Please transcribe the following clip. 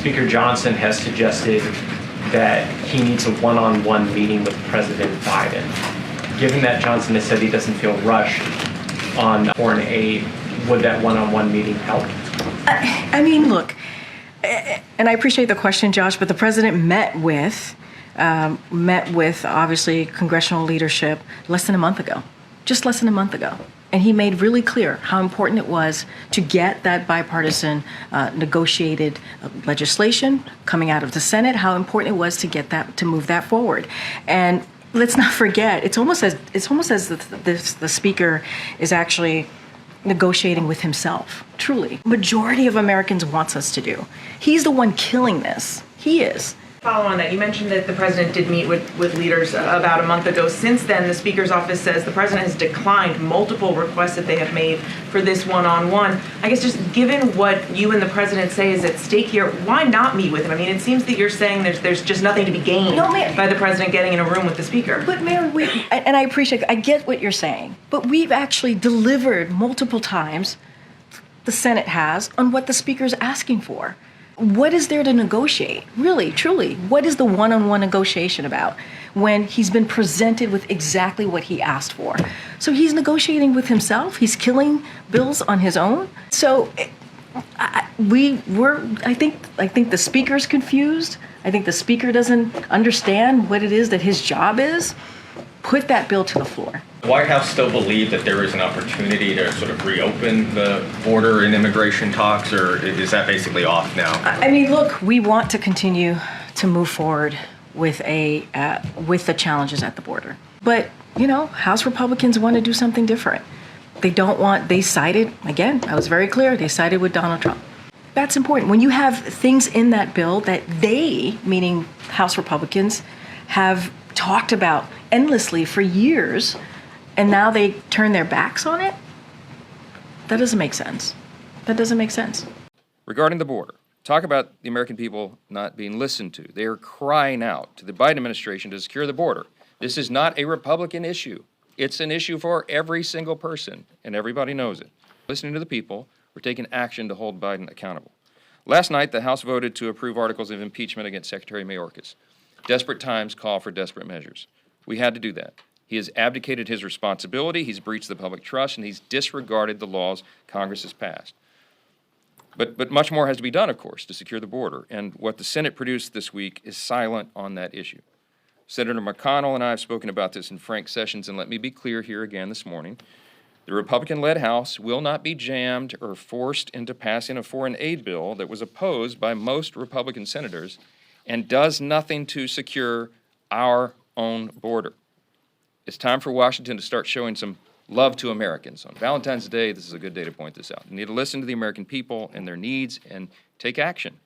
Speaker Johnson has suggested that he needs a one-on-one meeting with President Biden. Given that Johnson has said he doesn't feel rushed on foreign aid, would that one-on-one meeting help? I mean, look, and I appreciate the question, Josh, but the president met with obviously congressional leadership less than a month ago, just less than a month ago. And he made really clear how important it was to get that bipartisan negotiated legislation coming out of the Senate, how important it was to get that, to move that forward. And let's not forget, it's almost as the speaker is actually negotiating with himself, truly. Majority of Americans wants us to do. He's the one killing this. He is. Follow on that, you mentioned that the president did meet with leaders about a month ago. Since then, the Speaker's office says the president has declined multiple requests that they have made for this one-on-one. I guess just given what you and the president say is at stake here, why not meet with him? I mean, it seems that you're saying there's just nothing to be gained by the president getting in a room with the Speaker. But Mayor, and I appreciate, I get what you're saying, but we've actually delivered multiple times, the Senate has, on what the Speaker's asking for. What is there to negotiate? Really, truly, what is the one-on-one negotiation about when he's been presented with exactly what he asked for? So he's negotiating with himself. He's killing bills on his own. So I think the speaker's confused. I think the speaker doesn't understand what it is that his job is. Put that bill to the floor. The White House still believe that there is an opportunity to sort of reopen the border and immigration talks, or is that basically off now? I mean, look, we want to continue to move forward with the challenges at the border. But, you know, House Republicans want to do something different. They sided, again, I was very clear, they sided with Donald Trump. That's important. When you have things in that bill that they, meaning House Republicans, have talked about endlessly for years, and now they turn their backs on it, that doesn't make sense. That doesn't make sense. Regarding the border, talk about the American people not being listened to. They are crying out to the Biden administration to secure the border. This is not a Republican issue. It's an issue for every single person, and everybody knows it. Listening to the people, we're taking action to hold Biden accountable. Last night, the House voted to approve articles of impeachment against Secretary Mayorkas. Desperate times call for desperate measures. We had to do that. He has abdicated his responsibility, he's breached the public trust, and he's disregarded the laws Congress has passed. But much more has to be done, of course, to secure the border, and what the Senate produced this week is silent on that issue. Senator McConnell and I have spoken about this in frank sessions, and let me be clear here again this morning. The Republican-led House will not be jammed or forced into passing a foreign aid bill that was opposed by most Republican senators and does nothing to secure our own border. It's time for Washington to start showing some love to Americans. On Valentine's Day, this is a good day to point this out. You need to listen to the American people and their needs and take action.